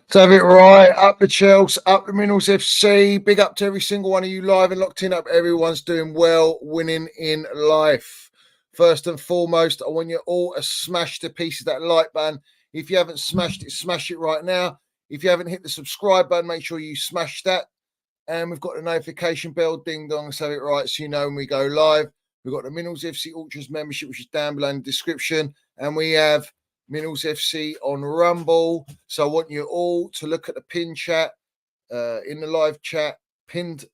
So have it right. Up the Chels, up the Minerals FC. Big up to every single one of you live and locked in. Up everyone's doing well, winning in life. First and foremost, I want you all to smash the piece of that like button. If you haven't smashed it, smash it right now. If you haven't hit the subscribe button, make sure you smash that. And we've got the notification bell, ding dong, let's have it right so you know when we go live. We've got the Minerals FC Ultras membership, which is down below in the description. And we have Minerals FC on Rumble. So I want you all to look at the pin chat, in the live chat, pinned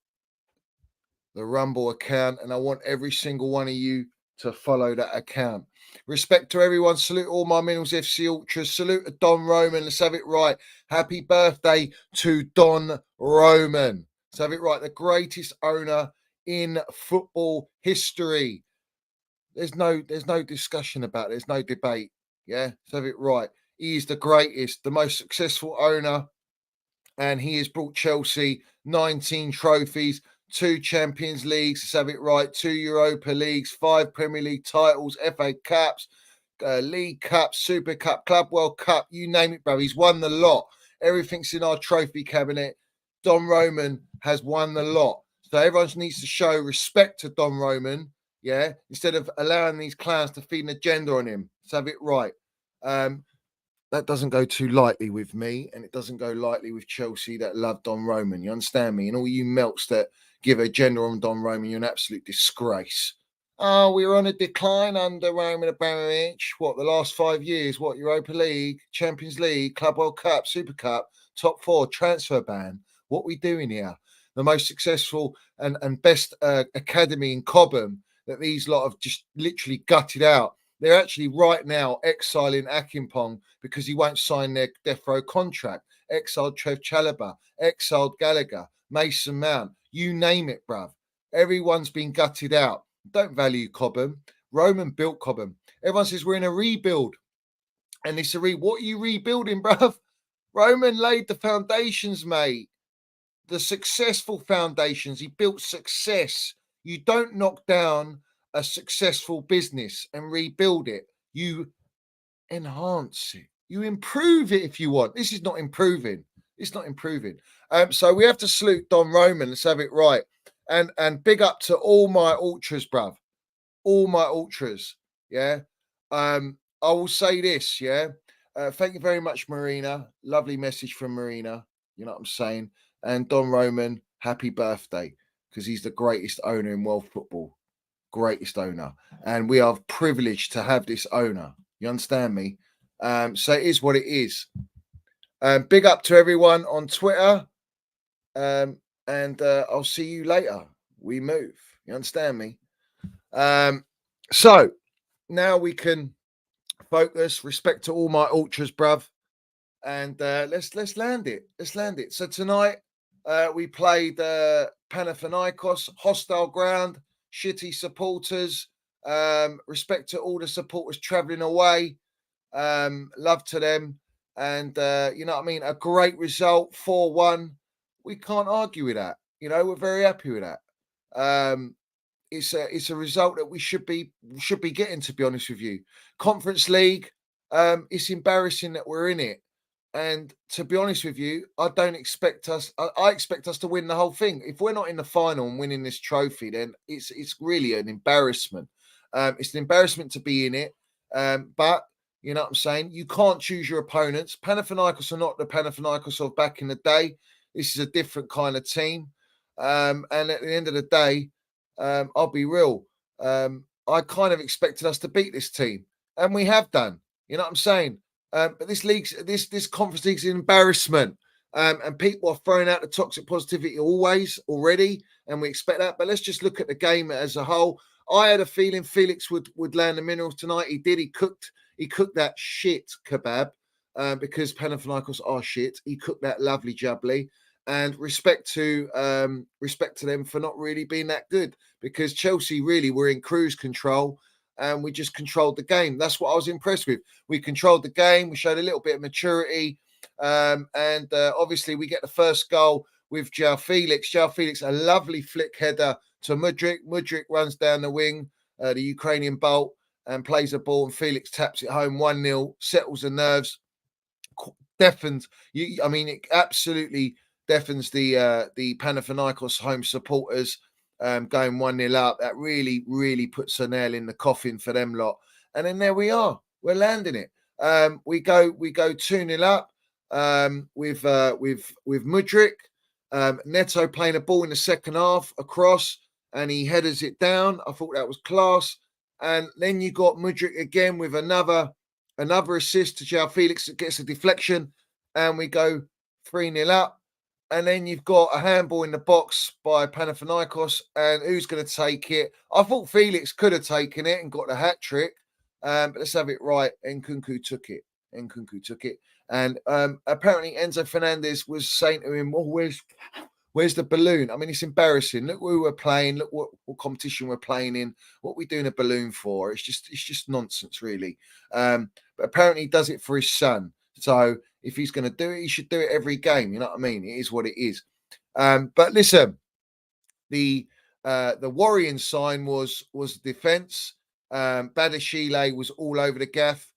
the Rumble account. And I want every single one of you to follow that account. Respect to everyone. Salute all my Minerals FC Ultras. Salute to Don Roman. Let's have it right. Happy birthday to Don Roman. Let's have it right. The greatest owner in football history. There's no discussion about it. There's no debate. Yeah, let's have it right. He is the greatest, the most successful owner, and he has brought Chelsea 19 trophies, 2 Champions Leagues, let's have it right, 2 Europa Leagues, 5 Premier League titles, FA Cups, League Cup, Super Cup, Club World Cup, you name it, bro. He's won the lot. Everything's in our trophy cabinet. Don Roman has won the lot. So everyone needs to show respect to Don Roman, yeah, instead of allowing these clowns to feed an agenda on him. Let's have it right. That doesn't go too lightly with me, and it doesn't go lightly with Chelsea that love Don Roman. You understand me? And all you melts that give a gender on Don Roman, you're an absolute disgrace. Oh, we were on a decline under Roman Abramovich. What, the last 5 years? What, Europa League, Champions League, Club World Cup, Super Cup, top 4, transfer ban? What are we doing here? The most successful and best academy in Cobham that these lot have just literally gutted out. They're actually right now exiling Akimpong because he won't sign their death row contract. Exiled Trev Chalobah, exiled Gallagher, Mason Mount, you name it, bruv. Everyone's been gutted out. Don't value Cobham. Roman built Cobham. Everyone says we're in a rebuild. And it's what are you rebuilding, bruv? Roman laid the foundations, mate. The successful foundations. He built success. You don't knock down a successful business and rebuild it. You enhance it. You improve it if you want. This is not improving. It's not improving. So we have to salute Don Roman. Let's have it right. And big up to all my ultras, bruv. All my ultras. Yeah. I will say this. Yeah. Thank you very much, Marina. Lovely message from Marina. You know what I'm saying? And Don Roman, happy birthday, because he's the greatest owner in world football. Greatest owner. And we are privileged to have this owner. You understand me? So it is what it is. Big up to everyone on Twitter. And I'll see you later. We move. You understand me? So now we can focus. Respect to all my ultras, bruv. And let's land it. Let's land it. So tonight we played Panathinaikos, hostile ground, shitty supporters. Respect to all the supporters travelling away. Love to them. And you know what I mean? A great result, 4-1. We can't argue with that. You know, we're very happy with that. It's a result that we should be getting, to be honest with you. Conference League, it's embarrassing that we're in it. And to be honest with you, I don't expect us. I expect us to win the whole thing. If we're not in the final and winning this trophy, then it's really an embarrassment. It's an embarrassment to be in it. But you know what I'm saying? You can't choose your opponents. Panathinaikos are not the Panathinaikos of back in the day. This is a different kind of team. And at the end of the day, I'll be real. I kind of expected us to beat this team, and we have done. You know what I'm saying? But this conference league's an embarrassment. And people are throwing out the toxic positivity already, and we expect that. But let's just look at the game as a whole. I had a feeling Felix would land the minerals tonight. He did. He cooked that shit kebab because Panathinaikos are shit. He cooked that lovely jubbly. And respect to them for not really being that good, because Chelsea really were in cruise control and we just controlled the game. That's what I was impressed with. We controlled the game. We showed a little bit of maturity. And obviously we get the first goal with João Felix. João Felix, a lovely flick header to Mudryk. Mudryk runs down the wing, the Ukrainian bolt, and plays a ball, and Felix taps it home 1-0, settles the nerves. deafens you. I mean, it absolutely deafens the Panathinaikos home supporters. Going 1-0 up, that really puts a nail in the coffin for them lot. And then there we are, we're landing it. We go 2-0 up, with Mudryk, Neto playing a ball in the second half across, and he headers it down. I thought that was class. And then you got Mudryk again with another assist to João Felix that gets a deflection, and we go 3-0 up. And then you've got a handball in the box by Panathinaikos, and who's going to take it? I thought Felix could have taken it and got the hat trick, but let's have it right. Nkunku took it. Nkunku took it. And apparently Enzo Fernandez was saying to him, "Oh, where's the balloon?" I mean, it's embarrassing. Look who we're playing. Look what competition we're playing in. What we doing a balloon for? It's just nonsense, really. But apparently he does it for his son. So if he's going to do it, he should do it every game. You know what I mean? It is what it is. But listen, the worrying sign was defence. Badashile was all over the gaff,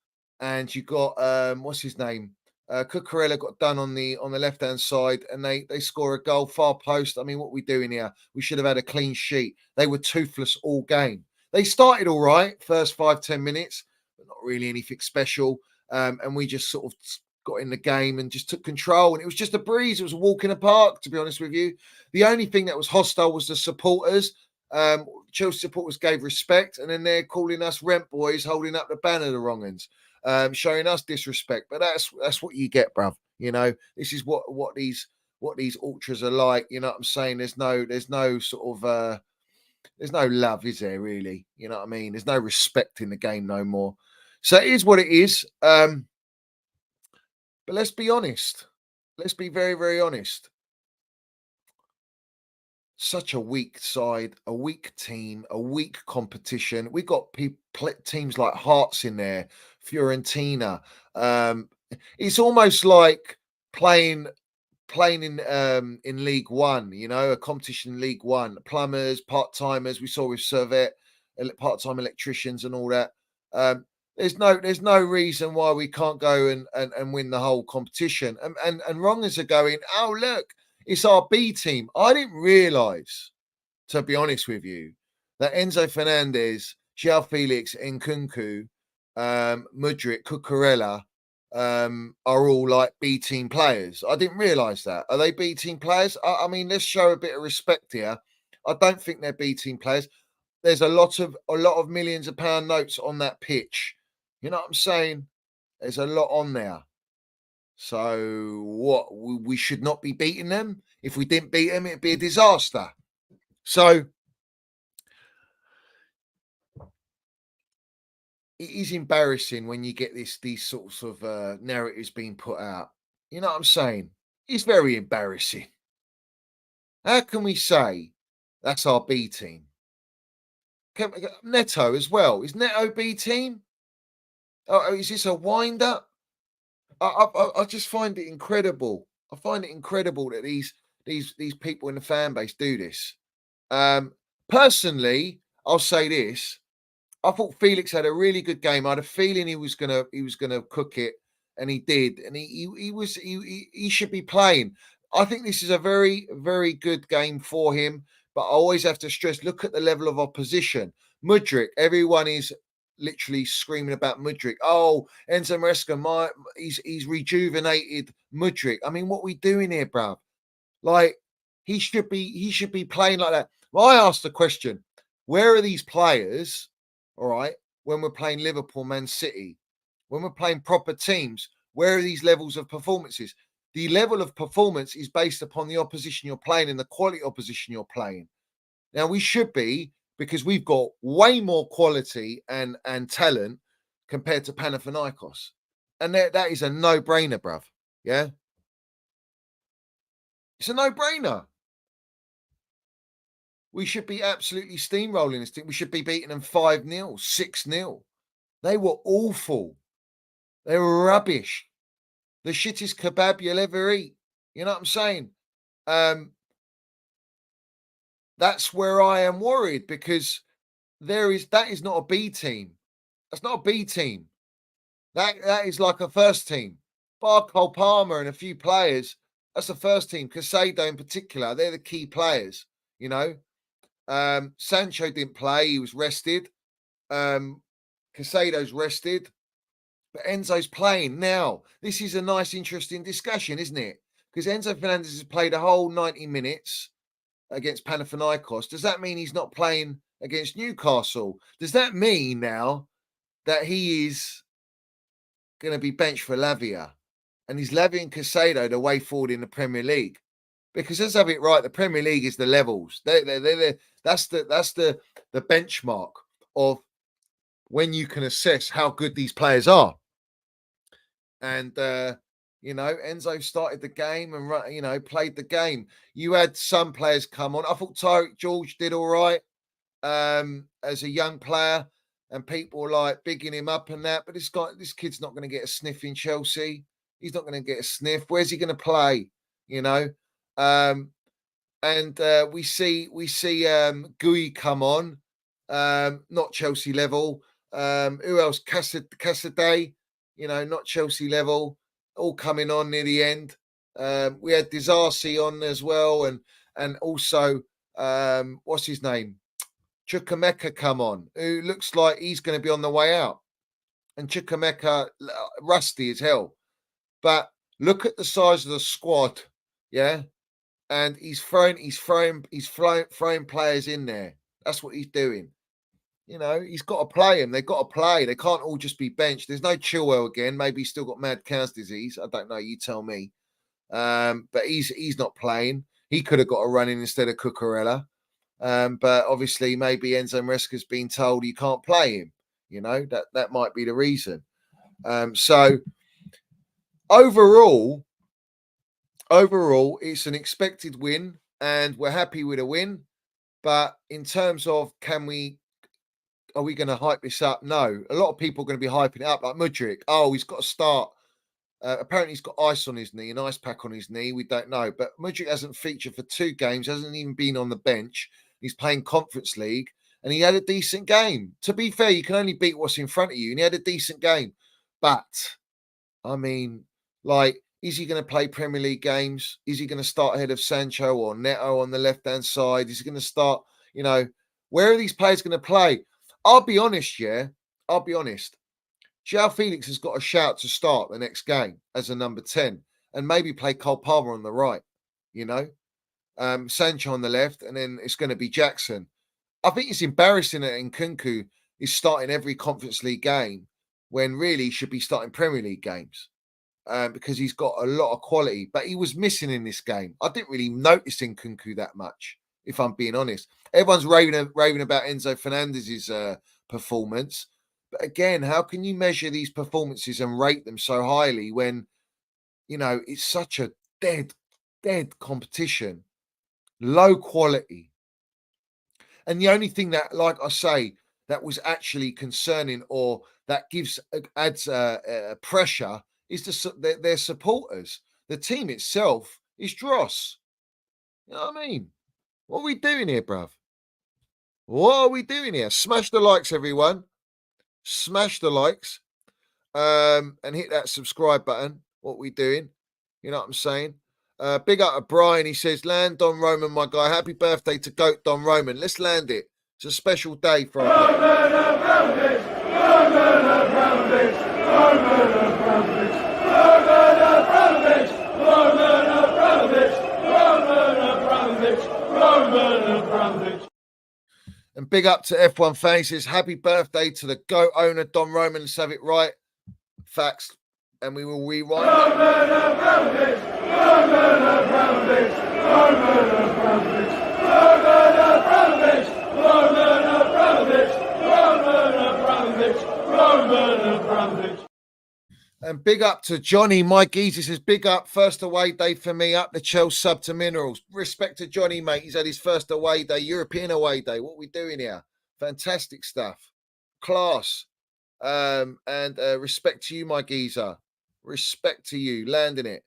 and you got what's his name? Cucurella got done on the left hand side, and they score a goal, far post. I mean, what are we doing here? We should have had a clean sheet. They were toothless all game. They started all right, first 5-10 minutes, but not really anything special. And we just sort of got in the game and just took control. And it was just a breeze. It was a walk in the park, to be honest with you. The only thing that was hostile was the supporters. Chelsea supporters gave respect, and then they're calling us rent boys, holding up the banner the wrong ends, showing us disrespect. But that's what you get, bruv. You know, this is what these ultras are like. You know what I'm saying? There's no sort of there's no love, is there, really? You know what I mean? There's no respect in the game no more. So it is what it is. But let's be honest. Let's be very, very honest. Such a weak side, a weak team, a weak competition. We got teams like Hearts in there, Fiorentina. It's almost like playing in League One, you know, a competition in League One. Plumbers, part timers. We saw with Servet, part time electricians, and all that. There's no reason why we can't go and win the whole competition. And wrongers are going, oh look, it's our B team. I didn't realise, to be honest with you, that Enzo Fernandez, João Felix, Nkunku, Mudryk, Cucurella are all like B team players. I didn't realise that. Are they B team players? I mean, let's show a bit of respect here. I don't think they're B team players. There's a lot of millions of pound notes on that pitch. You know what I'm saying? There's a lot on there. So what? We should not be beating them. If we didn't beat them, it'd be a disaster. So it is embarrassing when you get these sorts of narratives being put out. You know what I'm saying? It's very embarrassing. How can we say that's our B team? Neto as well. Is Neto B team? Oh, is this a wind up? I just find it incredible. I find it incredible that these people in the fan base do this. Personally, I'll say this: I thought Felix had a really good game. I had a feeling he was gonna cook it, and he did. And he should be playing. I think this is a very, very good game for him. But I always have to stress: look at the level of opposition. Mudryk, everyone is literally screaming about Mudryk. Oh, Enzo Maresca, he's rejuvenated Mudryk. I mean, what are we doing here, bruv? Like, he should be playing like that. Well, I asked the question: where are these players? All right, when we're playing Liverpool, Man City, when we're playing proper teams, where are these levels of performances? The level of performance is based upon the opposition you're playing and the quality opposition you're playing. Now we should be, because we've got way more quality and talent compared to Panathinaikos, and that is a no-brainer, bruv. Yeah, it's a no-brainer. We should be absolutely steamrolling this team. We should be beating them 5-0, 6-0. They were awful. They were rubbish. The shittest kebab you'll ever eat. You know what I'm saying? That's where I am worried, because that is not a B team. That's not a B team. That is like a first team. bar Cole Palmer and a few players, that's the first team. Casado in particular, they're the key players, you know. Sancho didn't play, he was rested. Casado's rested, but Enzo's playing now. This is a nice, interesting discussion, isn't it? Because Enzo Fernandez has played a whole 90 minutes against Panathinaikos. Does that mean he's not playing against Newcastle? Does that mean now that he is going to be benched for Lavia? And is Lavia and Casado the way forward in the Premier League? Because let's have it right, the Premier League is the levels. That's the benchmark of when you can assess how good these players are. And Enzo started the game and played the game. You had some players come on. I thought Tyreek George did all right as a young player, and people were like bigging him up and that. But this kid's not going to get a sniff in Chelsea. He's not going to get a sniff. Where's he going to play? We see Gui come on, not Chelsea level. Who else? Cassidy, not Chelsea level, all coming on near the end. We had Disarcy on as well, and also what's his name? Chukwemeka come on, who looks like he's going to be on the way out. And Chukwemeka, rusty as hell. But look at the size of the squad, yeah? And he's throwing players in there. That's what he's doing. He's got to play them. They've got to play. They can't all just be benched. There's no Chilwell again. Maybe he's still got mad cow's disease. I don't know. You tell me. But he's not playing. He could have got a run in instead of Cucurella. But obviously, maybe Enzo Maresca's been told you can't play him. That might be the reason. So overall, it's an expected win, and we're happy with a win. But in terms of are we going to hype this up? No. A lot of people are going to be hyping it up, like Mudryk. Oh, he's got to start. Apparently, he's got ice on his knee, an ice pack on his knee. We don't know. But Mudryk hasn't featured for 2 games, hasn't even been on the bench. He's playing Conference League, and he had a decent game. To be fair, you can only beat what's in front of you, and he had a decent game. But, I mean, is he going to play Premier League games? Is he going to start ahead of Sancho or Neto on the left-hand side? Is he going to start, where are these players going to play? I'll be honest. João Felix has got a shout to start the next game as a number 10 and maybe play Cole Palmer on the right, Sancho on the left, and then it's going to be Jackson. I think it's embarrassing that Nkunku is starting every Conference League game when really he should be starting Premier League games because he's got a lot of quality. But he was missing in this game. I didn't really notice Nkunku that much, if I'm being honest. Everyone's raving about Enzo Fernandez's performance. But again, how can you measure these performances and rate them so highly when, it's such a dead competition, low quality? And the only thing that, like I say, that was actually concerning or that adds pressure is their supporters. The team itself is dross. You know what I mean? What are we doing here, bruv? What are we doing here? Smash the likes, everyone. Smash the likes and hit that subscribe button. What are we doing? You know what I'm saying? Big up to Brian. He says, land Don Roman, my guy. Happy birthday to GOAT Don Roman. Let's land it. It's a special day for And big up to F1 fan. He says, happy birthday to the GOAT owner, Don Roman. Let's have it right. Facts. And we will rewind. And big up to Johnny. Mike Easy says, big up. First away day for me. Up the Chels sub to Minerals. Respect to Johnny, mate. He's had his first away day, European away day. What are we doing here? Fantastic stuff. Class. And respect to you, my geezer. Respect to you. Landing it.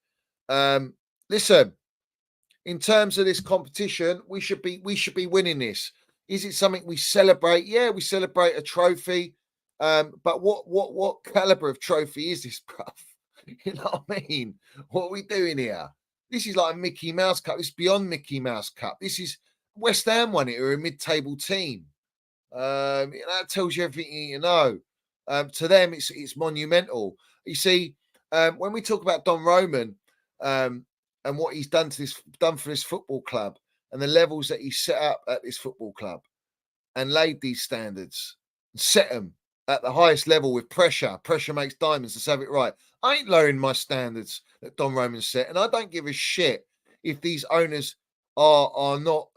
Listen, in terms of this competition, we should be winning this. Is it something we celebrate? Yeah, we celebrate a trophy. But what caliber of trophy is this, bruv? You know what I mean? What are we doing here? This is like a Mickey Mouse Cup. It's beyond Mickey Mouse Cup. This is West Ham won it, who are a mid-table team. That tells you everything you need to know. To them, it's monumental. You see, when we talk about Don Roman um, and what he's done for this football club and the levels that he set up at this football club and laid these standards and set them at the highest level with pressure. Pressure makes diamonds. Let's have it right. I ain't lowering my standards that Don Roman set, and I don't give a shit if these owners are not,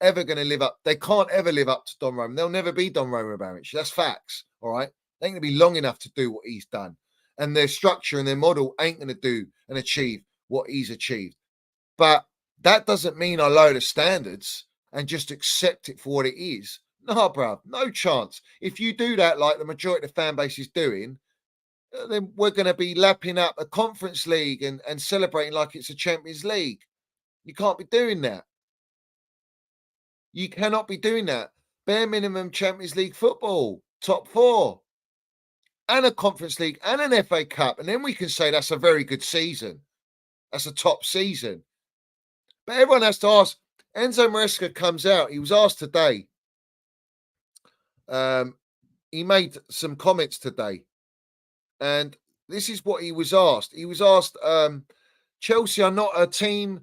ever going to live up. They can't ever live up to Don Roman. They'll never be Don Roman Abramovich. That's facts. All right, they ain't going to be long enough to do what he's done, and their structure and their model ain't going to do and achieve what he's achieved. But that doesn't mean I lower the standards and just accept it for what it is. No, bruv, no chance. If you do that like the majority of the fan base is doing, then we're going to be lapping up a Conference League and celebrating like it's a Champions League. You can't be doing that. You cannot be doing that. Bare minimum Champions League football, top four, and a Conference League and an FA Cup. And then we can say that's a very good season. That's a top season. But everyone has to ask. Enzo Maresca comes out. He was asked today. He made some comments today. And this is what he was asked. He was asked, Chelsea are not a team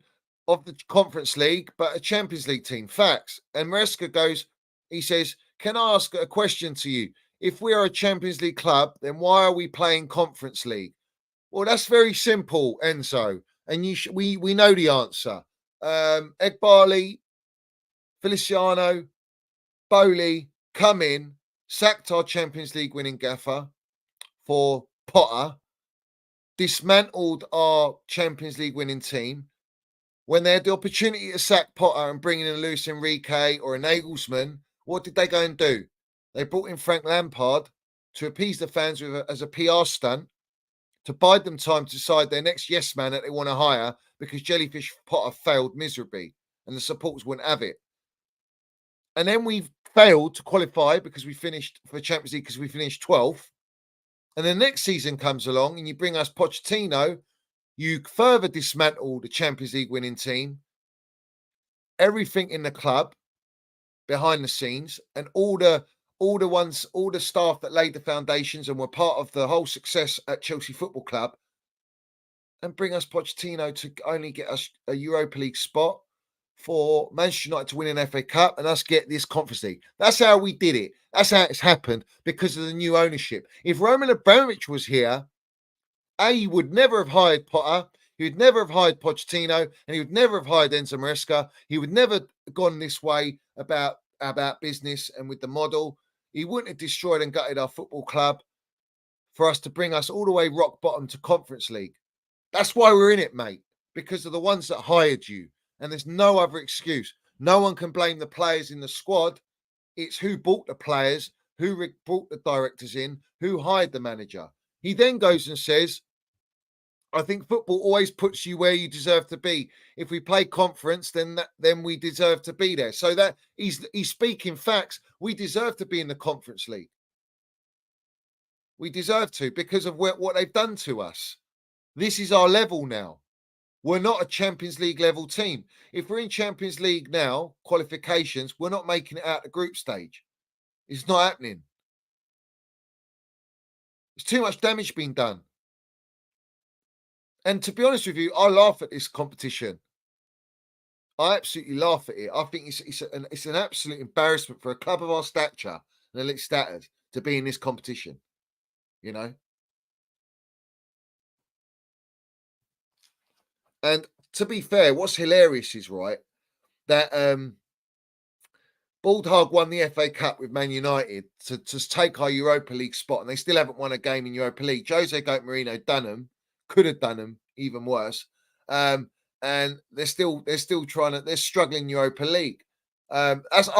of the Conference League, but a Champions League team. Facts. And Maresca goes, he says, can I ask a question to you? If we are a Champions League club, then why are we playing Conference League? Well, that's very simple, Enzo. And we know the answer. Egbarley, Feliciano, Bowley come in, sacked our Champions League winning gaffer for Potter, dismantled our Champions League winning team. When they had the opportunity to sack Potter and bring in a Luis Enrique or a Nagelsmann, what did they go and do? They brought in Frank Lampard to appease the fans as a PR stunt, to bide them time to decide their next yes man that they want to hire, because Jellyfish Potter failed miserably and the supporters wouldn't have it. And then we failed to qualify because we finished for Champions League because we finished 12th. And the next season comes along and you bring us Pochettino, you further dismantle the Champions League winning team, everything in the club behind the scenes, and all the staff that laid the foundations and were part of the whole success at Chelsea Football Club, and bring us Pochettino to only get us a Europa League spot, for Manchester United to win an FA Cup and us get this Conference League. That's how we did it. That's how it's happened, because of the new ownership. If Roman Abramovich was here, he would never have hired Potter, he would never have hired Pochettino, and he would never have hired Enzo Maresca. He would never have gone this way about business and with the model. He wouldn't have destroyed and gutted our football club for us to bring us all the way rock bottom to Conference League. That's why we're in it, mate, because of the ones that hired you. And there's no other excuse. No one can blame the players in the squad. It's who bought the players, who brought the directors in, who hired the manager. He then goes and says, I think football always puts you where you deserve to be. If we play conference, then we deserve to be there. So that he's speaking facts. We deserve to be in the Conference League. We deserve to, because of what they've done to us. This is our level now. We're not a Champions League level team. If we're in Champions League now, qualifications, we're not making it out the group stage. It's not happening. There's too much damage being done. And to be honest with you, I laugh at this competition. I absolutely laugh at it. I think it's an absolute embarrassment for a club of our stature and elite status to be in this competition. You know? And to be fair, what's hilarious is, right, that Bald Hog won the FA Cup with Man United to take our Europa League spot, and they still haven't won a game in Europa League. Jose Goat Marino done them, could have done them even worse, and they're still they're struggling in Europa League. I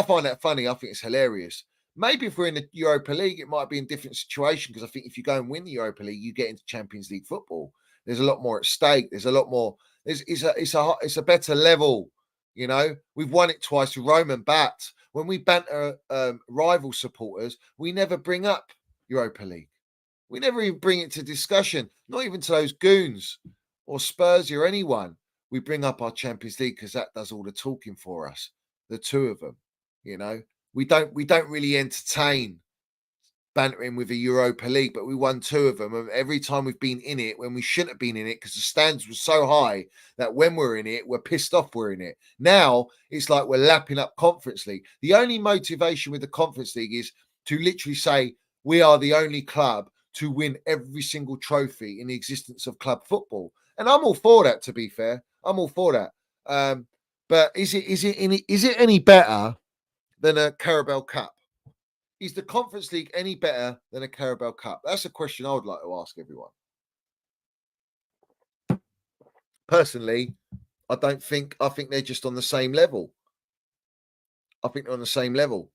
find that funny. I think it's hilarious. Maybe if we're in the Europa League, it might be in a different situation, because I think if you go and win the Europa League, you get into Champions League football. There's a lot more at stake. There's a lot more. It's a better level. You know, we've won it twice with Roman Bat. When we banter rival supporters, we never bring up Europa League. We never even bring it to discussion, not even to those goons or Spursy or anyone. We bring up our Champions League because that does all the talking for us. The two of them, you know, we don't really entertain bantering with a Europa League, but we won two of them. And every time we've been in it, when we shouldn't have been in it, because the standards were so high that when we're in it, we're pissed off we're in it. Now it's like we're lapping up Conference League. The only motivation with the Conference League is to literally say we are the only club to win every single trophy in the existence of club football. And I'm all for that, to be fair. I'm all for that. But is it any better than a Carabao Cup? Is the Conference League any better than a Carabao Cup? That's a question I would like to ask everyone. Personally, I think they're just on the same level. I think they're on the same level.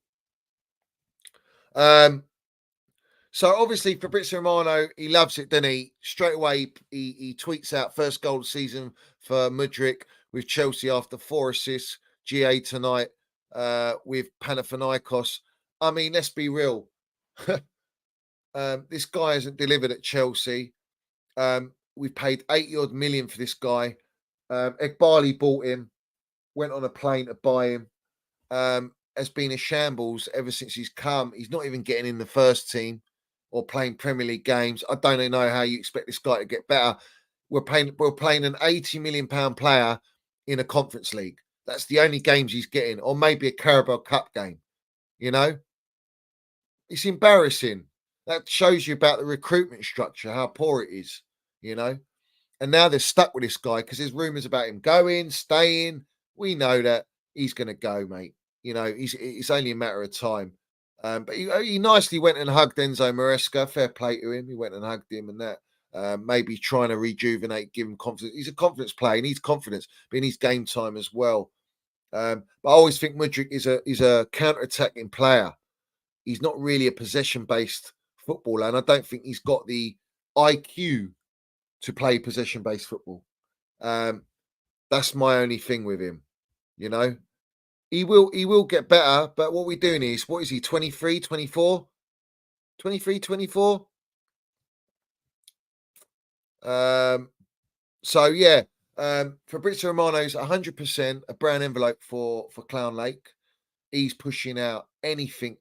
So obviously Fabrizio Romano, he loves it, doesn't he? Straight away, he tweets out first goal of the season for Mudryk with Chelsea after 4 assists. GA tonight with Panathinaikos. I mean, let's be real. This guy hasn't delivered at Chelsea. We've paid 80 odd million for this guy. Egbali bought him, went on a plane to buy him. Has been a shambles ever since he's come. He's not even getting in the first team or playing Premier League games. I don't know how you expect this guy to get better. We're playing an 80 million pound player in a Conference League. That's the only games he's getting, or maybe a Carabao Cup game. You know, it's embarrassing. That shows you about the recruitment structure, how poor it is. You know, and now they're stuck with this guy because there's rumours about him going, staying. We know that he's going to go, mate. You know, it's only a matter of time. But he nicely went and hugged Enzo Maresca. Fair play to him. He went and hugged him and that. Maybe trying to rejuvenate, give him confidence. He's a confidence player. He needs confidence, but he needs game time as well. But I always think Mudryk is a counter-attacking player. He's not really a possession-based footballer, and I don't think he's got the IQ to play possession-based football. That's my only thing with him. You know, he will get better, but what we're doing is, what is he, 23, 24? 23, 24? So yeah, Fabrizio Romano's 100% a brown envelope for Clown Lake. He's pushing out anything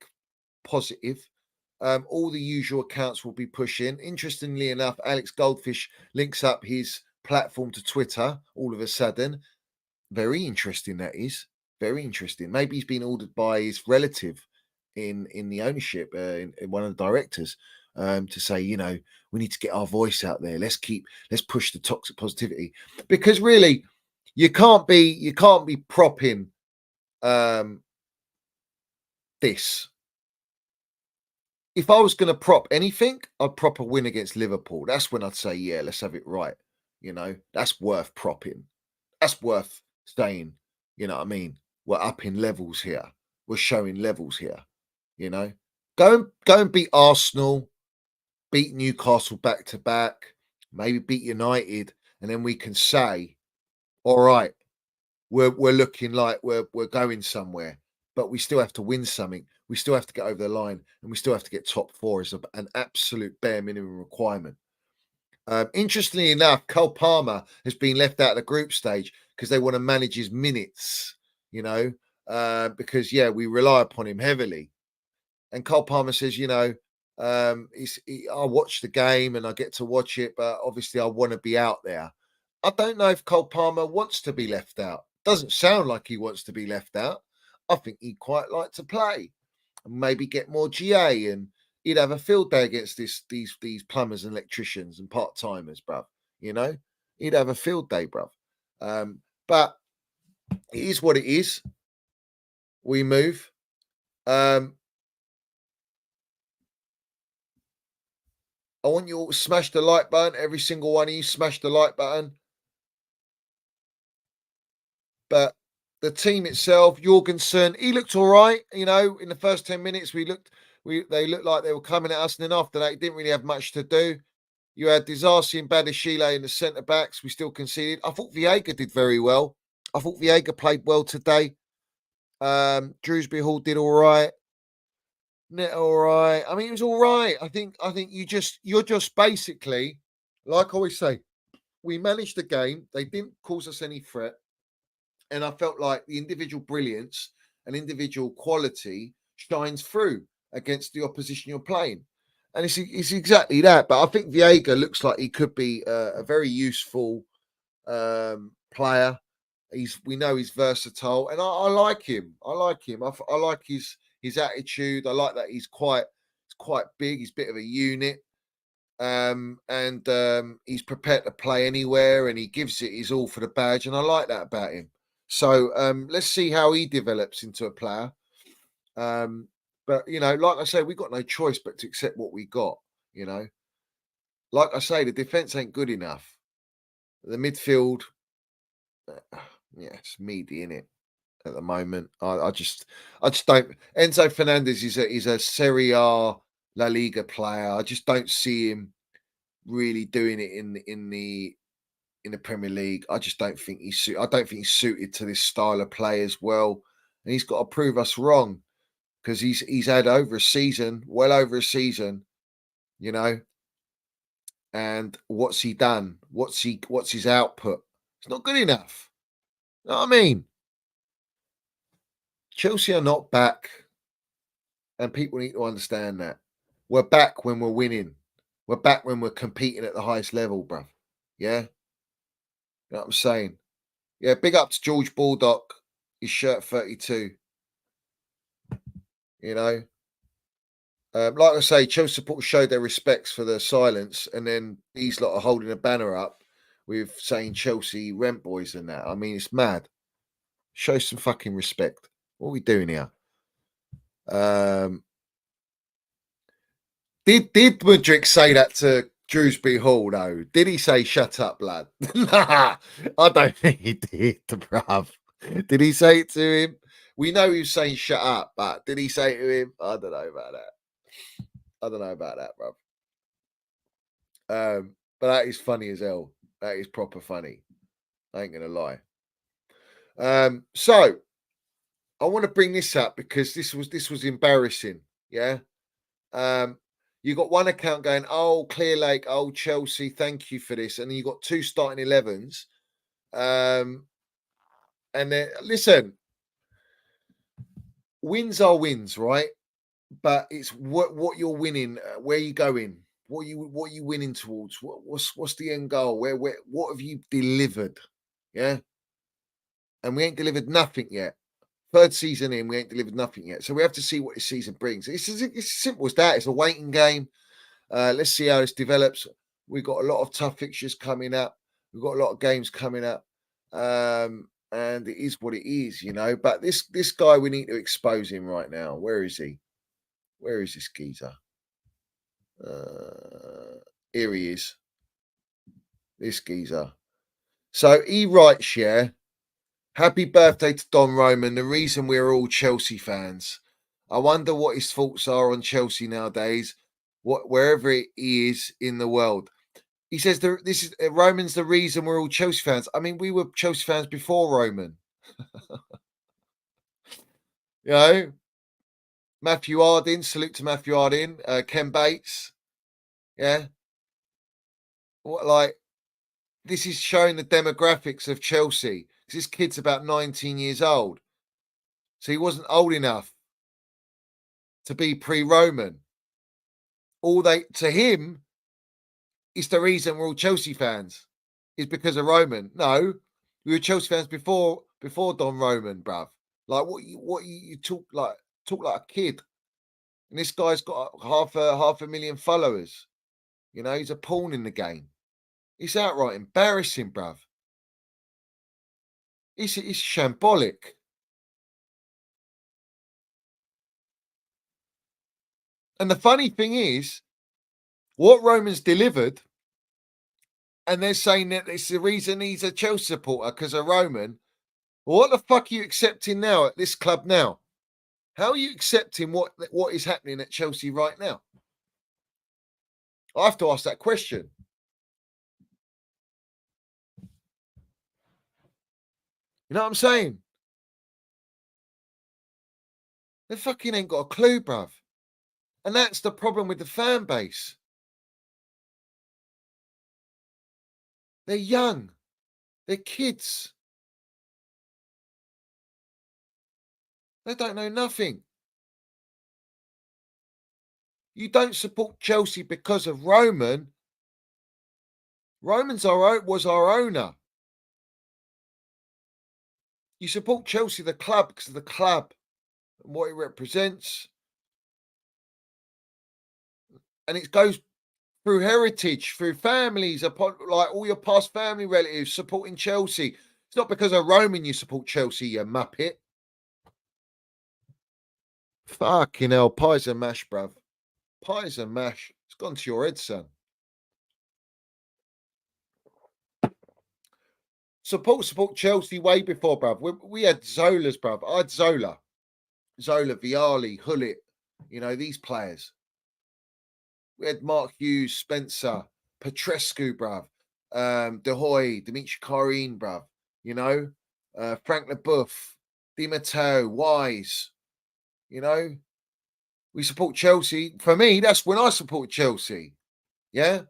positive. All the usual accounts will be pushing. Interestingly enough, Alex Goldfish links up his platform to Twitter all of a sudden. Very interesting, that is. Very interesting. Maybe he's been ordered by his relative in the ownership, in one of the directors, to say, you know, we need to get our voice out there. Let's push the toxic positivity, because really, you can't be propping this. If I was going to prop anything, I'd prop a win against Liverpool. That's when I'd say, yeah, let's have it right. You know, that's worth propping. That's worth saying, you know what I mean? We're up in levels here. We're showing levels here. You know, go and beat Arsenal, beat Newcastle back to back, maybe beat United, and then we can say, all right, we're looking like we're going somewhere, but we still have to win something. We still have to get over the line, and we still have to get top four as an absolute bare minimum requirement. Interestingly enough, Cole Palmer has been left out of the group stage because they want to manage his minutes, you know, because, yeah, we rely upon him heavily. And Cole Palmer says, you know, I watch the game and I get to watch it, but obviously I want to be out there. I don't know if Cole Palmer wants to be left out. Doesn't sound like he wants to be left out. I think he'd quite like to play and maybe get more GA, and he'd have a field day against these plumbers and electricians and part-timers, bruv. You know, he'd have a field day, bruv. But it is what it is. We move. I want you all to smash the like button. Every single one of you, smash the like button. But the team itself, Jorgensen, he looked all right. You know, in the first 10 minutes, they looked like they were coming at us. And then after that, he didn't really have much to do. You had Disasi and Badashile in the centre backs. We still conceded. I thought Viega did very well. I thought Viega played well today. Drewsbury Hall did all right. All right. I mean, it was all right. I think you're just basically, like I always say, we managed the game. They didn't cause us any threat. And I felt like the individual brilliance and individual quality shines through against the opposition you're playing. And it's exactly that. But I think Viega looks like he could be a very useful player. We know he's versatile, and I like him. I like him. I like his attitude. I like that he's quite big. He's a bit of a unit, and he's prepared to play anywhere, and he gives it his all for the badge, and I like that about him. So let's see how he develops into a player. But like I say, we got no choice but to accept what we got. You know, like I say, the defense ain't good enough. The midfield, yeah, it's meaty in it at the moment. I just don't. Enzo Fernandez is a Serie A La Liga player. I just don't see him really doing it in the Premier League. I just don't think I don't think he's suited to this style of play as well. And he's got to prove us wrong because he's had over a season, well over a season, you know. And what's he done? What's his output? It's not good enough. You know what I mean? Chelsea are not back, and people need to understand that. We're back when we're winning. We're back when we're competing at the highest level, bruv. Yeah? You know what I'm saying? Yeah, big up to George Baldock, his shirt 32. You know? Like I say, Chelsea supporters showed their respects for the silence, and then these lot are holding a banner up with saying Chelsea rent boys and that. I mean, it's mad. Show some fucking respect. What are we doing here? Um, did Mudryk say that to Drewsbury Hall though? Did he say "shut up, lad"? Nah, I don't think he did, bruv. Did he say it to him? We know he was saying "shut up," but did he say it to him? I don't know about that. I don't know about that, bruv. But that is funny as hell. That is proper funny. I ain't gonna lie. So I want to bring this up because this was embarrassing. Yeah. Um, you got one account going, oh, Clear Lake, oh, Chelsea, thank you for this. And then you got two starting 11s. And then, listen, wins are wins, right? But it's what you're winning, where you going, what you winning towards, what's the end goal, where what have you delivered, yeah? And we ain't delivered nothing yet. Third season in, we ain't delivered nothing yet. So we have to see what this season brings. It's as simple as that. It's a waiting game. Let's see how this develops. We've got a lot of tough fixtures coming up. We've got a lot of games coming up. And it is what it is, you know. But this guy, we need to expose him right now. Where is he? Where is this geezer? Here he is. This geezer. So he writes, yeah, happy birthday to Don Roman. The reason we're all Chelsea fans. I wonder what his thoughts are on Chelsea nowadays, wherever he is in the world. He says this is Roman's the reason we're all Chelsea fans. I mean, we were Chelsea fans before Roman. You know, Matthew Harding, salute to Matthew Harding, Ken Bates. Yeah. What like this is showing the demographics of Chelsea. This kid's about 19 years old. So he wasn't old enough to be pre-Roman. All they to him is the reason we're all Chelsea fans is because of Roman. No, we were Chelsea fans before Don Roman, bruv. Like you talk like a kid. And this guy's got half a million followers. You know, he's a pawn in the game. It's outright embarrassing, bruv. It's shambolic. And the funny thing is, what Roman's delivered, and they're saying that it's the reason he's a Chelsea supporter because of Roman. Well, what the fuck are you accepting now at this club now? How are you accepting what is happening at Chelsea right now? I have to ask that question. You know what I'm saying? They fucking ain't got a clue, bruv. And that's the problem with the fan base. They're young. They're kids. They don't know nothing. You don't support Chelsea because of Roman. Was our owner. You support Chelsea, the club, because of the club and what it represents. And it goes through heritage, through families, upon like all your past family relatives supporting Chelsea. It's not because of Roman you support Chelsea, you muppet. Fucking hell, pies and mash, bruv. Pies and mash. It's gone to your head, son. Support Chelsea way before, bruv. We had Zola's, bruv. I had Zola, Viali, Hullet. You know, these players. We had Mark Hughes, Spencer, Petrescu, bruv. De Hoy, Dimitri Karin, bruv. You know, Frank Leboeuf, Di Matteo, Wise. You know, we support Chelsea. For me, that's when I support Chelsea. Yeah.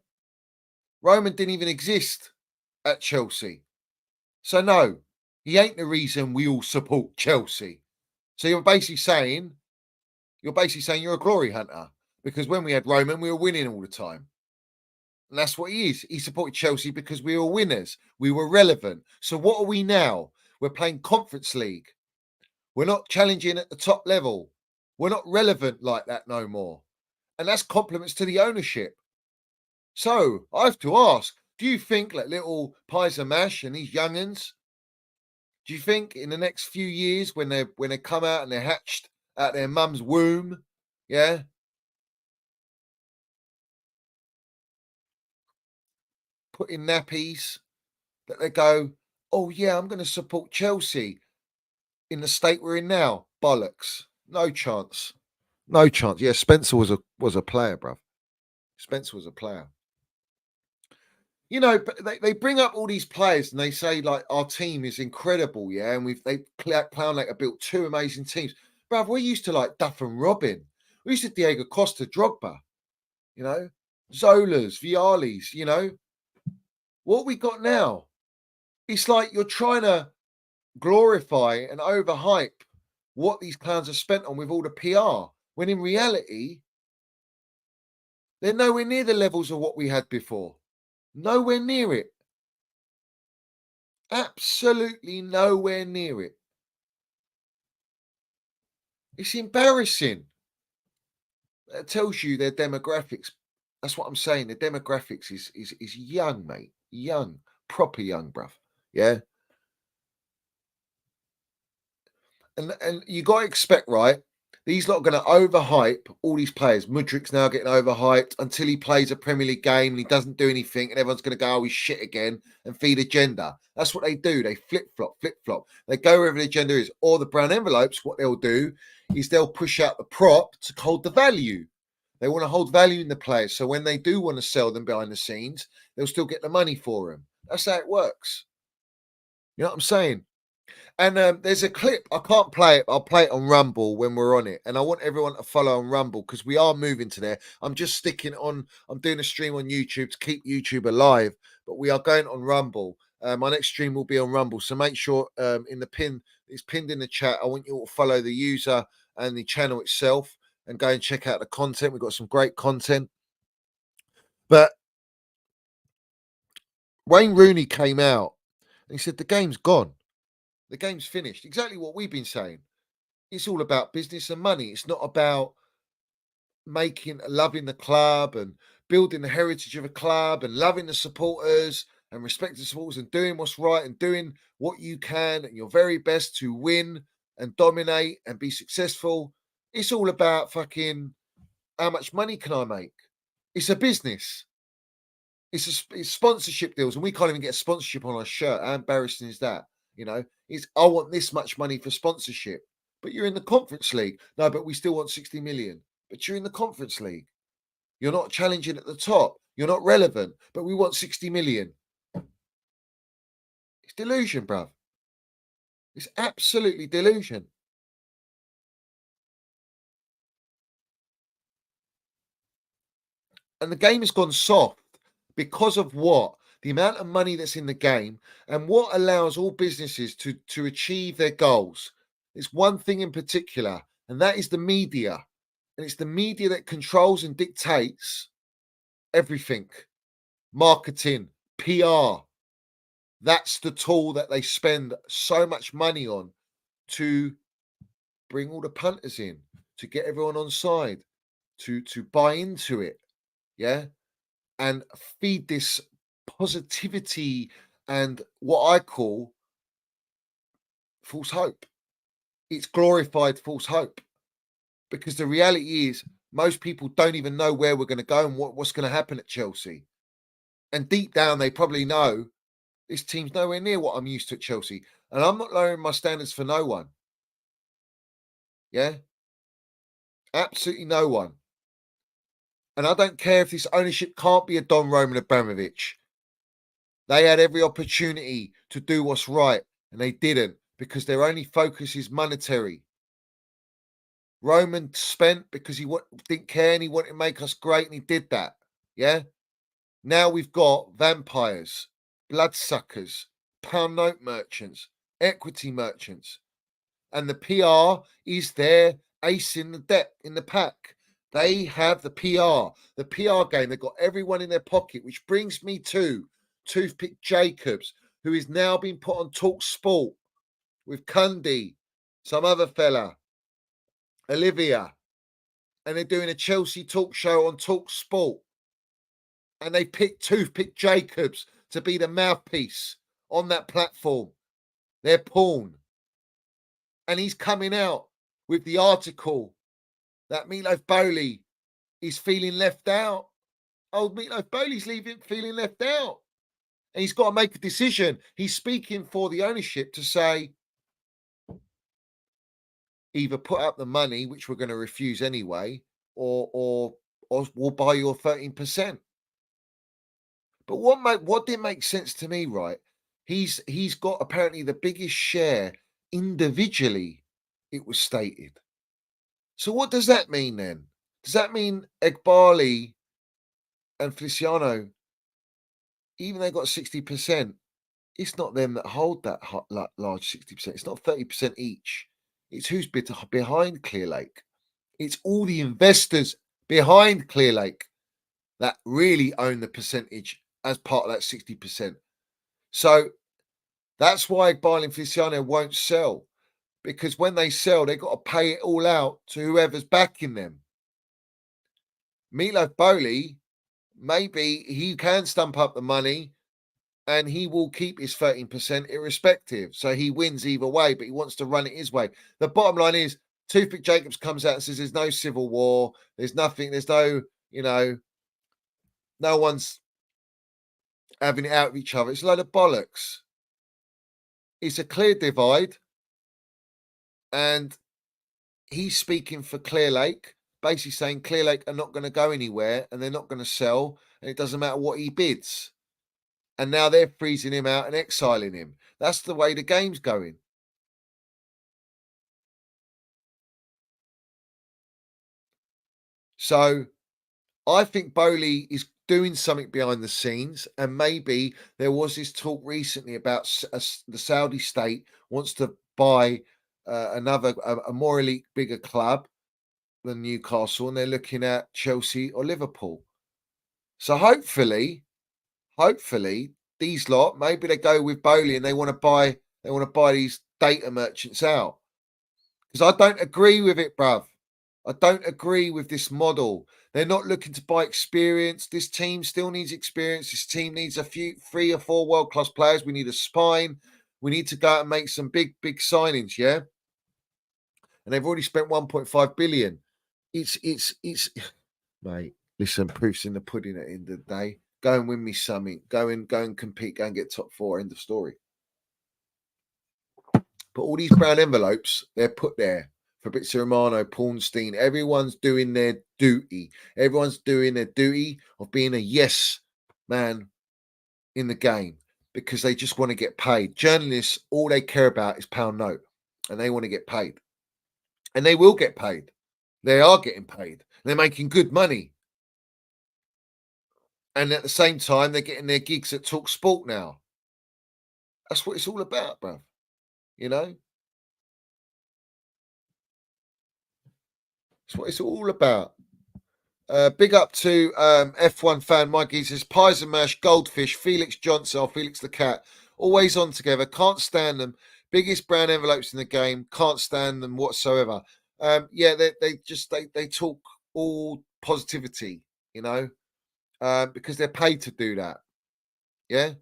Roman didn't even exist at Chelsea. So no, he ain't the reason we all support Chelsea. So you're basically saying you're a glory hunter because when we had Roman, we were winning all the time. And that's what he is. He supported Chelsea because we were winners. We were relevant. So what are we now? We're playing Conference League. We're not challenging at the top level. We're not relevant like that no more. And that's compliments to the ownership. So I have to ask, do you think like little pies and mash and these young'uns, do you think in the next few years when they come out and they're hatched out their mum's womb, yeah, put in nappies, that they go, oh yeah, I'm going to support Chelsea in the state we're in now? Bollocks, no chance, no chance. Yeah, Spencer was a player, bruv. Spencer was a player. You know, but they bring up all these players and they say like our team is incredible, yeah, and Clown like built two amazing teams. Bruv, we're used to like Duff and Robin. We used to Diego Costa, Drogba, you know, Zolas, Vialis, you know. What we got now? It's like you're trying to glorify and overhype what these clowns have spent on with all the PR, when in reality, they're nowhere near the levels of what we had before. Nowhere near it. Absolutely nowhere near it. It's embarrassing. It tells you their demographics. That's what I'm saying. The demographics is young, mate. Young, proper young, bruv. Yeah. And you got to expect, right? These lot are going to overhype all these players. Mudryk's now getting overhyped until he plays a Premier League game and he doesn't do anything, and everyone's going to go, "Oh, he's shit again," and feed agenda. That's what they do. They flip flop, flip flop. They go wherever the agenda is. Or the brown envelopes, what they'll do is they'll push out the prop to hold the value. They want to hold value in the players, so when they do want to sell them behind the scenes, they'll still get the money for them. That's how it works. You know what I'm saying? And there's a clip. I can't play it. I'll play it on Rumble when we're on it. And I want everyone to follow on Rumble because we are moving to there. I'm just sticking on. I'm doing a stream on YouTube to keep YouTube alive. But we are going on Rumble. My next stream will be on Rumble. So make sure in the pin, it's pinned in the chat. I want you all to follow the user and the channel itself and go and check out the content. We've got some great content. But Wayne Rooney came out and he said, the game's gone. The game's finished. Exactly what we've been saying. It's all about business and money. It's not about loving the club and building the heritage of a club and loving the supporters and respecting the supporters and doing what's right and doing what you can and your very best to win and dominate and be successful. It's all about fucking how much money can I make? It's a business. It's sponsorship deals, and we can't even get a sponsorship on our shirt. How embarrassing is that? You know, it's I want this much money for sponsorship, but you're in the Conference League. No, but we still want 60 million. But you're in the Conference League. You're not challenging at the top. You're not relevant, but we want 60 million. It's delusion, bruv. It's absolutely delusion. And the game has gone soft because of what? The amount of money that's in the game and what allows all businesses to achieve their goals. It's one thing in particular, and that is the media. And it's the media that controls and dictates everything. Marketing, PR. That's the tool that they spend so much money on to bring all the punters in, to get everyone on side, to buy into it. Yeah. And feed this positivity and what I call false hope. It's glorified false hope because the reality is most people don't even know where we're going to go and what's going to happen at Chelsea. And deep down, they probably know this team's nowhere near what I'm used to at Chelsea. And I'm not lowering my standards for no one. Yeah, absolutely no one. And I don't care if this ownership can't be a Don Roman Abramovich. They had every opportunity to do what's right, and they didn't because their only focus is monetary. Roman spent because he didn't care and he wanted to make us great, and he did that. Yeah. Now we've got vampires, bloodsuckers, pound note merchants, equity merchants, and the PR is their ace in the pack. They have the PR game. They've got everyone in their pocket, which brings me to Toothpick Jacobs, who is now being put on Talk Sport with Cundy, some other fella, Olivia, and they're doing a Chelsea talk show on Talk Sport. And they picked Toothpick Jacobs to be the mouthpiece on that platform. Their pawn. And he's coming out with the article that Meatloaf Bowley is feeling left out. Old Meatloaf Bowley's feeling left out. And he's got to make a decision. He's speaking for the ownership to say, either put up the money, which we're going to refuse anyway, or we'll buy your 13%. But what did make sense to me, right? He's got apparently the biggest share individually, it was stated. So what does that mean then? Does that mean Egbali and Feliciano, even they got 60%, it's not them that hold that large 60%. It's not 30% each. It's who's behind Clearlake. It's all the investors behind Clearlake that really own the percentage as part of that 60%. So that's why Egbali and Feliciano won't sell, because when they sell, they've got to pay it all out to whoever's backing them. Meatloaf Bowley, maybe he can stump up the money and he will keep his 13% irrespective. So he wins either way, but he wants to run it his way. The bottom line is Toothpick Jacobs comes out and says there's no civil war. There's nothing. There's no, no one's having it out with each other. It's a load of bollocks. It's a clear divide. And he's speaking for Clearlake, basically saying Clearlake are not going to go anywhere and they're not going to sell. And it doesn't matter what he bids. And now they're freezing him out and exiling him. That's the way the game's going. So I think Bowley is doing something behind the scenes. And maybe there was this talk recently about the Saudi state wants to buy a more elite, bigger club than Newcastle. And they're looking at Chelsea or Liverpool. So hopefully, these lot, maybe they go with Bowley and they want to buy these data merchants out. Because I don't agree with it, bruv. I don't agree with this model. They're not looking to buy experience. This team still needs experience. This team needs three or four world-class players. We need a spine. We need to go out and make some big signings, yeah? And they've already spent 1.5 billion. It's mate, listen, proof's in the pudding at the end of the day. Go and win me something. Go and compete. Go and get top four. End of story. But all these brown envelopes, they're put there. Fabrizio Romano, Paulstein, everyone's doing their duty. Everyone's doing their duty of being a yes man in the game because they just want to get paid. Journalists, all they care about is pound note and they want to get paid. And they will get paid. They are getting paid. They're making good money. And at the same time, they're getting their gigs at Talk Sport now. That's what it's all about, bruv. You know? That's what it's all about. Big up to F1 fan Mikey. Says pies and mash, goldfish, Felix Johnson, or Felix the cat, always on together. Can't stand them. Biggest brown envelopes in the game. Can't stand them whatsoever. Yeah, they talk all positivity, you know, because they're paid to do that. Yeah.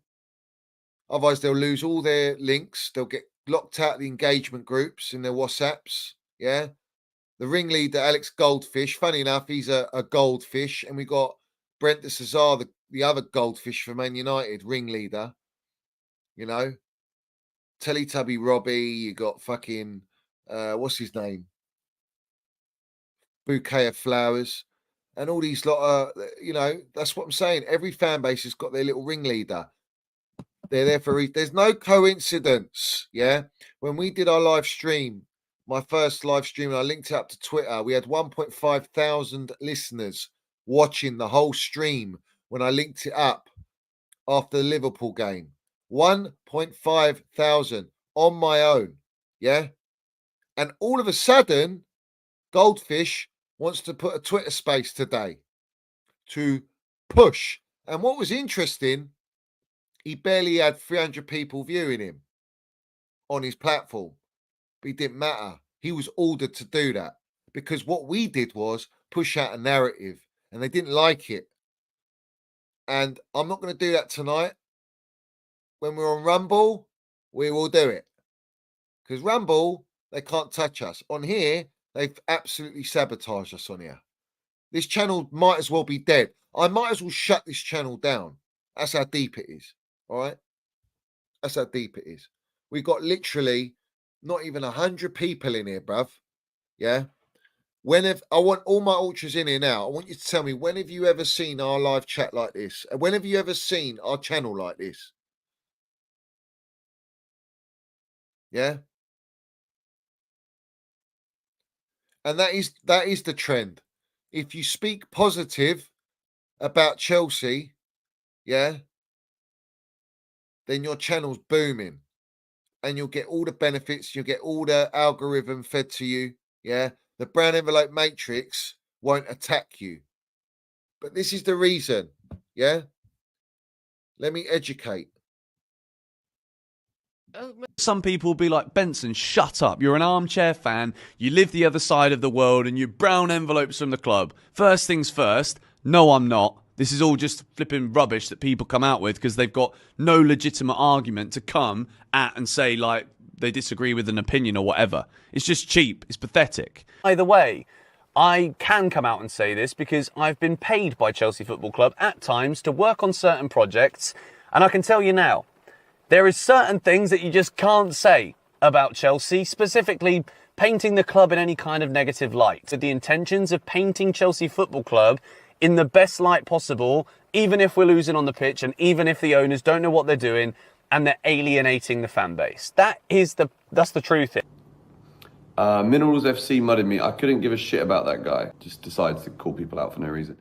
Otherwise, they'll lose all their links. They'll get locked out of the engagement groups in their WhatsApps. Yeah. The ringleader, Alex Goldfish, funny enough, he's a goldfish. And we got Brent de Cesar, the other goldfish for Man United, ringleader. You know, Teletubby Robbie, you got fucking, what's his name? Bouquet of Flowers. And all these lot, you know, that's what I'm saying. Every fan base has got their little ringleader. They're there for, there's no coincidence. Yeah. When we did our live stream, my first live stream, and I linked it up to Twitter, we had 1.5 thousand listeners watching the whole stream when I linked it up after the Liverpool game. 1.5 thousand on my own. Yeah. And all of a sudden, Goldfish wants to put a Twitter space today to push. And what was interesting, he barely had 300 people viewing him on his platform. But it didn't matter. He was ordered to do that because what we did was push out a narrative and they didn't like it. And I'm not going to do that tonight. When we're on Rumble, we will do it. Because Rumble, they can't touch us. On here, they've absolutely sabotaged us on here. This channel might as well be dead. I might as well shut this channel down. That's how deep it is. All right? That's how deep it is. We've got literally not even 100 people in here, bruv. Yeah. I want all my ultras in here now. I want you to tell me, when have you ever seen our live chat like this? And when have you ever seen our channel like this? Yeah. And that is the trend. If you speak positive about Chelsea, yeah, then your channel's booming. And you'll get all the benefits, you'll get all the algorithm fed to you. Yeah. The brown envelope matrix won't attack you. But this is the reason. Yeah. Let me educate. Some people will be like, Benson, shut up. You're an armchair fan. You live the other side of the world and you brown envelopes from the club. First things first. No, I'm not. This is all just flipping rubbish that people come out with because they've got no legitimate argument to come at and say, like, they disagree with an opinion or whatever. It's just cheap. It's pathetic. Either way, I can come out and say this because I've been paid by Chelsea Football Club at times to work on certain projects. And I can tell you now, there is certain things that you just can't say about Chelsea, specifically painting the club in any kind of negative light. With the intentions of painting Chelsea Football Club in the best light possible, even if we're losing on the pitch and even if the owners don't know what they're doing and they're alienating the fan base. That's the truth. Minerals FC mudded me. I couldn't give a shit about that guy. Just decided to call people out for no reason.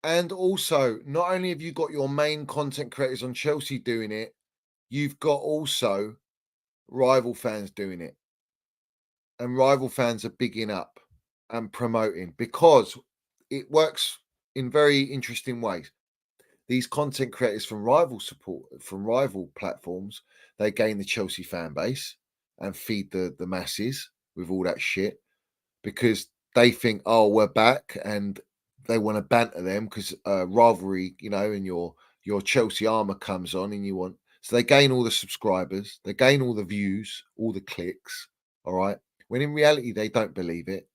And also, not only have you got your main content creators on Chelsea doing it, you've got also rival fans doing it. And rival fans are bigging up and promoting because it works in very interesting ways. These content creators from rival platforms, they gain the Chelsea fan base and feed the masses with all that shit because they think, oh, we're back, and they want to banter them because rivalry, you know, and your Chelsea armor comes on, and you want, so they gain all the subscribers, they gain all the views, all the clicks. All right, when in reality they don't believe it.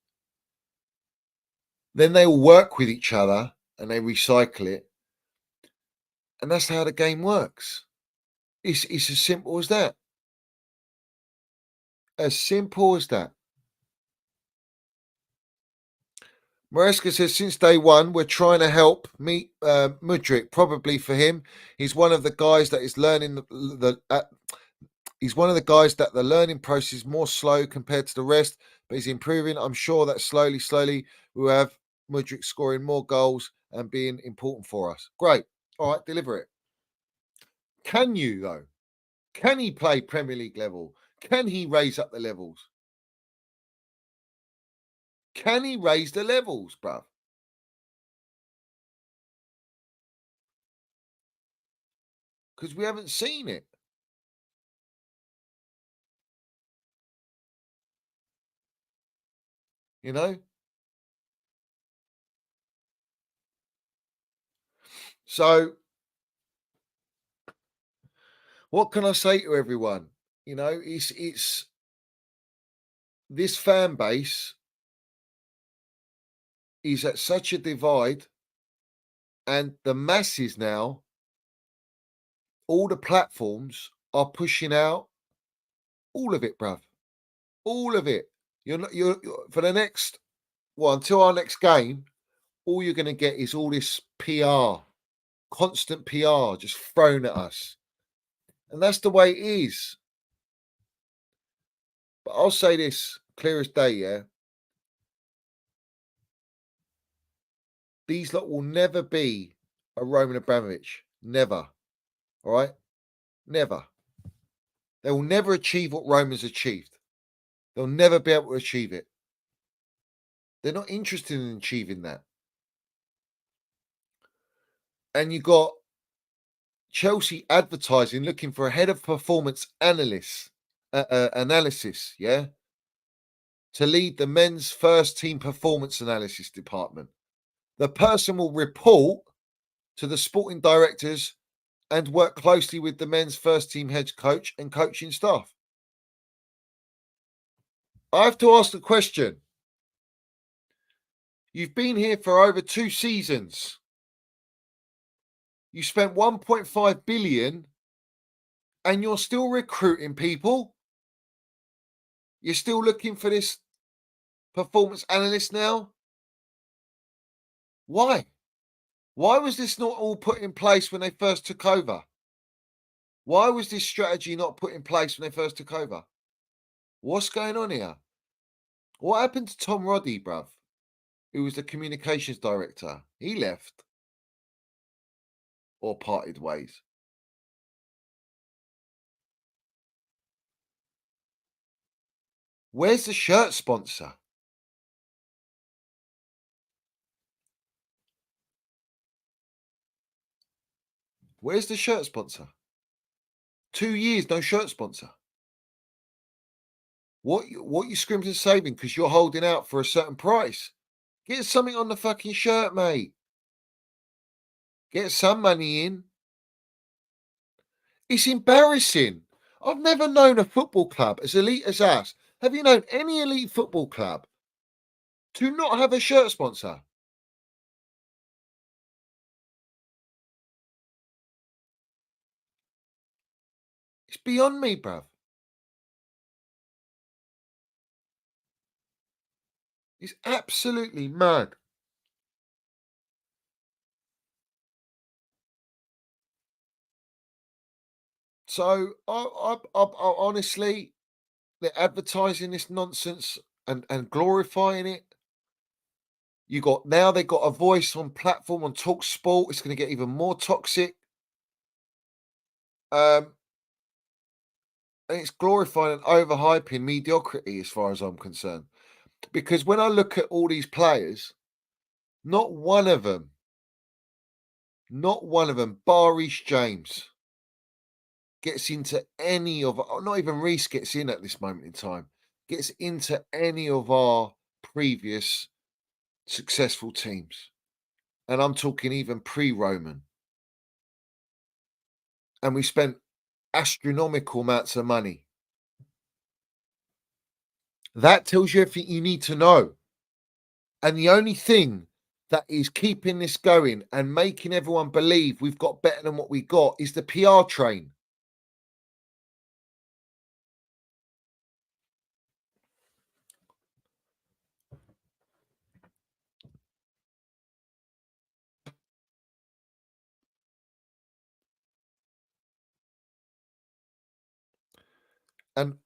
Then they all work with each other and they recycle it, and that's how the game works. It's as simple as that. As simple as that. Maresca says, since day one, we're trying to help meet Mudryk. Probably for him, he's one of the guys that is learning he's one of the guys that the learning process is more slow compared to the rest, but he's improving. I'm sure that slowly we will have Mudryk scoring more goals and being important for us. Great. All right, deliver it. Can you, though? Can he play Premier League level? Can he raise up the levels? Can he raise the levels, bruv? Because we haven't seen it. You know? So, what can I say to everyone? You know, it's this fan base is at such a divide, and the masses now, all the platforms are pushing out all of it, bruv. All of it. You're for the next, well, until our next game, all you're going to get is all this PR, constant PR just thrown at us. And that's the way it is. But I'll say this clear as day, yeah. These lot will never be a Roman Abramovich. Never. All right? Never. They will never achieve what Romans achieved. They'll never be able to achieve it. They're not interested in achieving that. And you got Chelsea advertising looking for a head of performance analysis, yeah, to lead the men's first team performance analysis department. The person will report to the sporting directors and work closely with the men's first team head coach and coaching staff. I have to ask the question. You've been here for over 2 seasons. You spent 1.5 billion and you're still recruiting people. You're still looking for this performance analyst now. Why? Why was this not all put in place when they first took over? Why was this strategy not put in place when they first took over? What's going on here? What happened to Tom Roddy, bruv, who was the communications director? He left or parted ways. Where's the shirt sponsor? Where's the shirt sponsor? 2 years, no shirt sponsor. What you scrimping and saving because you're holding out for a certain price? Get something on the fucking shirt, mate. Get some money in. It's embarrassing. I've never known a football club as elite as us. Have you known any elite football club to not have a shirt sponsor? It's beyond me, bruv. It's absolutely mad. So, I honestly, they're advertising this nonsense and glorifying it. Now they've got a voice on platform on Talk Sport. It's going to get even more toxic. And it's glorifying and overhyping mediocrity as far as I'm concerned. Because when I look at all these players, not one of them, bar Reece James, gets into any of, not even Reece gets in at this moment in time, gets into any of our previous successful teams. And I'm talking even pre-Roman. And we spent astronomical amounts of money. That tells you everything you need to know. And the only thing that is keeping this going and making everyone believe we've got better than what we got is the PR train.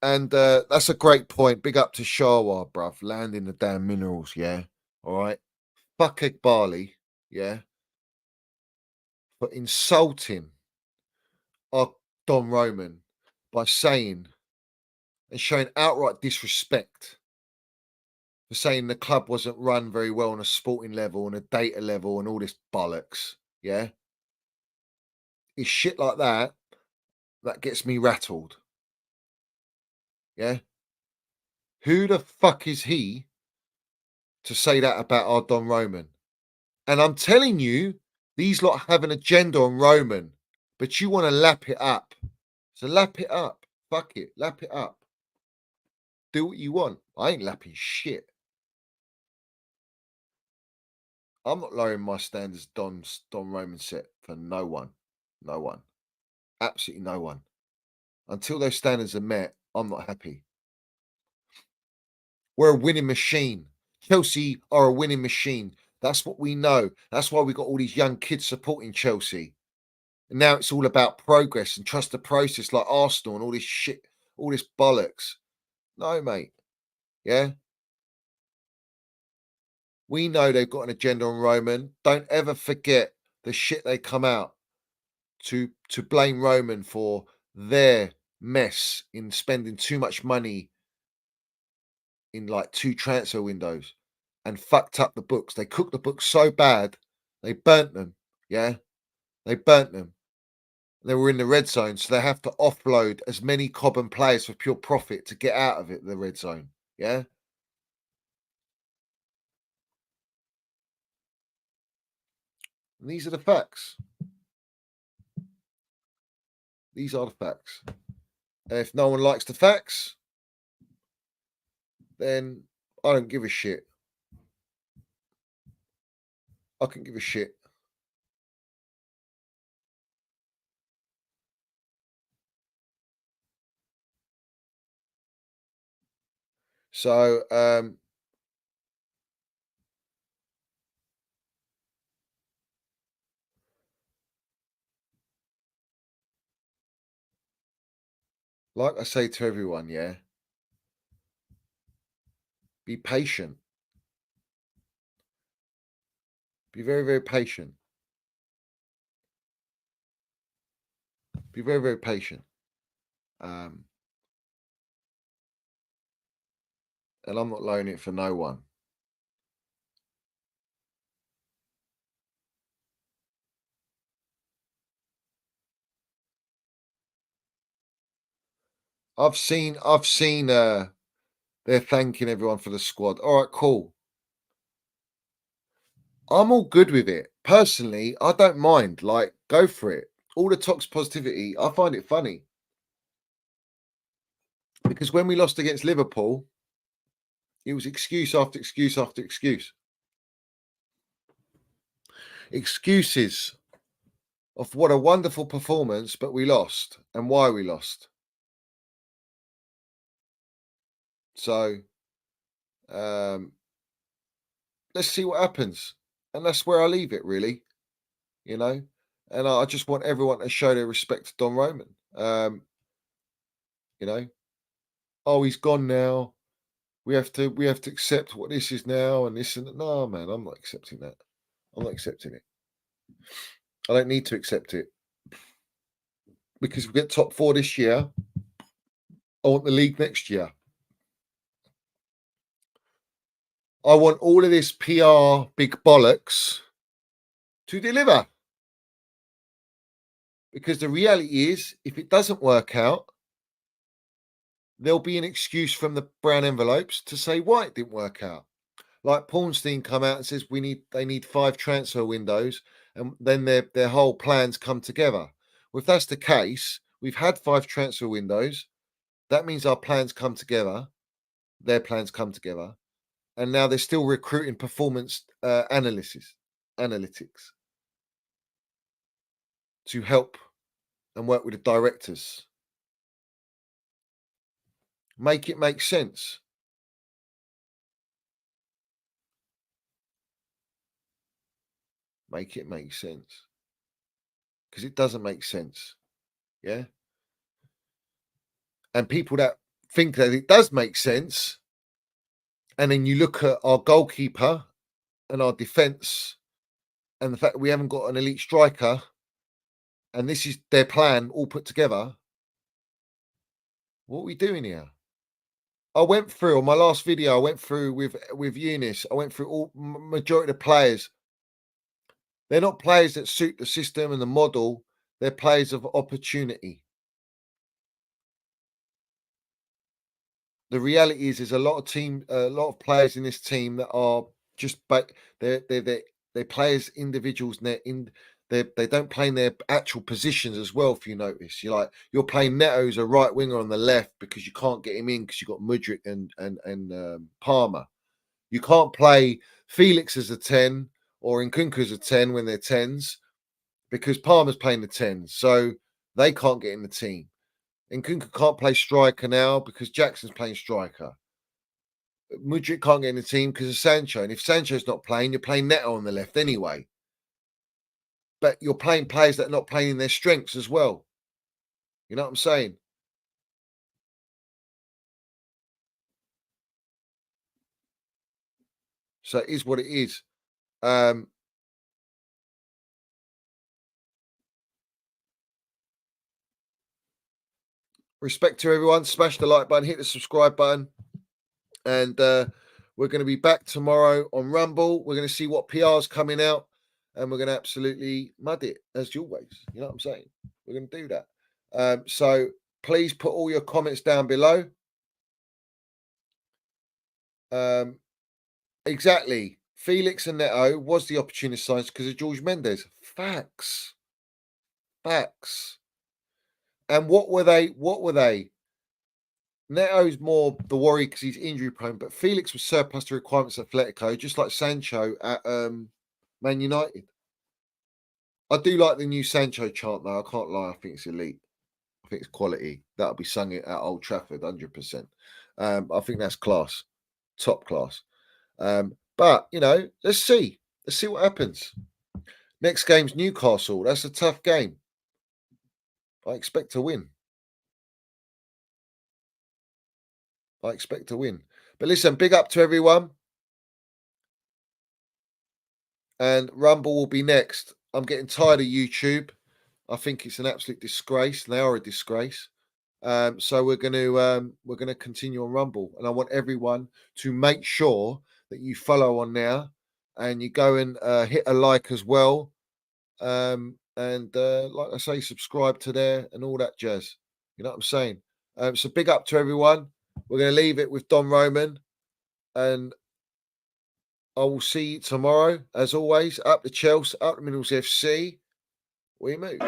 And that's a great point. Big up to Shawa, bruv. Landing the damn minerals, yeah. All right. Fuck egg barley, yeah. for insulting our Don Roman by saying and showing outright disrespect for saying the club wasn't run very well on a sporting level, on a data level, and all this bollocks. Yeah. It's shit like that that gets me rattled. Yeah. Who the fuck is he to say that about our Don Roman? And I'm telling you, these lot have an agenda on Roman, but you want to lap it up. So lap it up. Fuck it. Lap it up. Do what you want. I ain't lapping shit. I'm not lowering my standards Don Roman set for no one. No one. Absolutely no one. Until those standards are met, I'm not happy. We're a winning machine. Chelsea are a winning machine. That's what we know. That's why we got all these young kids supporting Chelsea. And now it's all about progress and trust the process like Arsenal and all this shit, all this bollocks. No, mate. Yeah. We know they've got an agenda on Roman. Don't ever forget the shit they come out to blame Roman for their mess in spending too much money in like 2 transfer windows and fucked up the books. They cooked the books so bad, they burnt them. Yeah. They burnt them. They were in the red zone, so they have to offload as many Cobham players for pure profit to get out of it, the red zone. Yeah. And these are the facts. These are the facts. And if no one likes the facts, then I don't give a shit. I can give a shit. So, like I say to everyone, yeah, be patient. Be very, very patient. Be very, very patient. And I'm not loaning it for no one. I've seen they're thanking everyone for the squad. All right, cool. I'm all good with it. Personally, I don't mind. Like, go for it. All the toxic positivity, I find it funny. Because when we lost against Liverpool, it was excuse after excuse after excuse. Excuses of what a wonderful performance, but we lost and why we lost. So, let's see what happens. And that's where I leave it, really. You know, and I just want everyone to show their respect to Don Roman. You know, oh, he's gone now. We have to accept what this is now and this and that. No, man, I'm not accepting that. I'm not accepting it. I don't need to accept it because we get top 4 this year. I want the league next year. I want all of this PR big bollocks to deliver. Because the reality is, if it doesn't work out, there'll be an excuse from the brown envelopes to say why it didn't work out. Like Paulstein come out and says they need 5 transfer windows, and then their whole plans come together. Well, if that's the case, we've had 5 transfer windows. That means our plans come together. Their plans come together, and now they're still recruiting performance analytics to help and work with the directors. Make it make sense. Make it make sense. Because it doesn't make sense. Yeah. And people that think that it does make sense, and then you look at our goalkeeper and our defence and the fact that we haven't got an elite striker, and this is their plan all put together, what are we doing here? I went through on my last video. I went through with Eunice. I went through all majority of the players. They're not players that suit the system and the model. They're players of opportunity. The reality is, there's a lot of players in this team that are just, but they're players, individuals, and they don't play in their actual positions as well. If you notice, you're playing Neto as a right winger on the left because you can't get him in because you've got Mudryk and Palmer. You can't play Felix as a 10 or Nkunku as a 10 when they're 10s because Palmer's playing the 10s, so they can't get in the team. Nkunku can't play striker now because Jackson's playing striker. Mudryk can't get in the team because of Sancho. And if Sancho's not playing, you're playing Neto on the left anyway. But you're playing players that are not playing in their strengths as well. You know what I'm saying? So it is what it is. Respect to everyone. Smash the like button, hit the subscribe button. And we're going to be back tomorrow on Rumble. We're going to see what PR's coming out. And we're going to absolutely mud it, as always. You know what I'm saying? We're going to do that. So please put all your comments down below. Exactly. Felix and Neto was the opportunity signs because of George Mendes. Facts. And what were they? Neto's more the worry because he's injury prone, but Felix was surplus to requirements at Atletico, just like Sancho at Man United. I do like the new Sancho chant though. I can't lie. I think it's elite. I think it's quality. That'll be sung at Old Trafford, 100%. I think that's class, top class. But let's see. Let's see what happens. Next game's Newcastle. That's a tough game. I expect to win. But listen, big up to everyone. And Rumble will be next. I'm getting tired of YouTube. I think it's an absolute disgrace. They are a disgrace. So we're going to continue on Rumble, and I want everyone to make sure that you follow on now, and you go and hit a like as well, and like I say, subscribe to there and all that jazz. You know what I'm saying? So big up to everyone. We're going to leave it with Don Roman, and I will see you tomorrow. As always, up the Chels, up the Minerals FC. We move.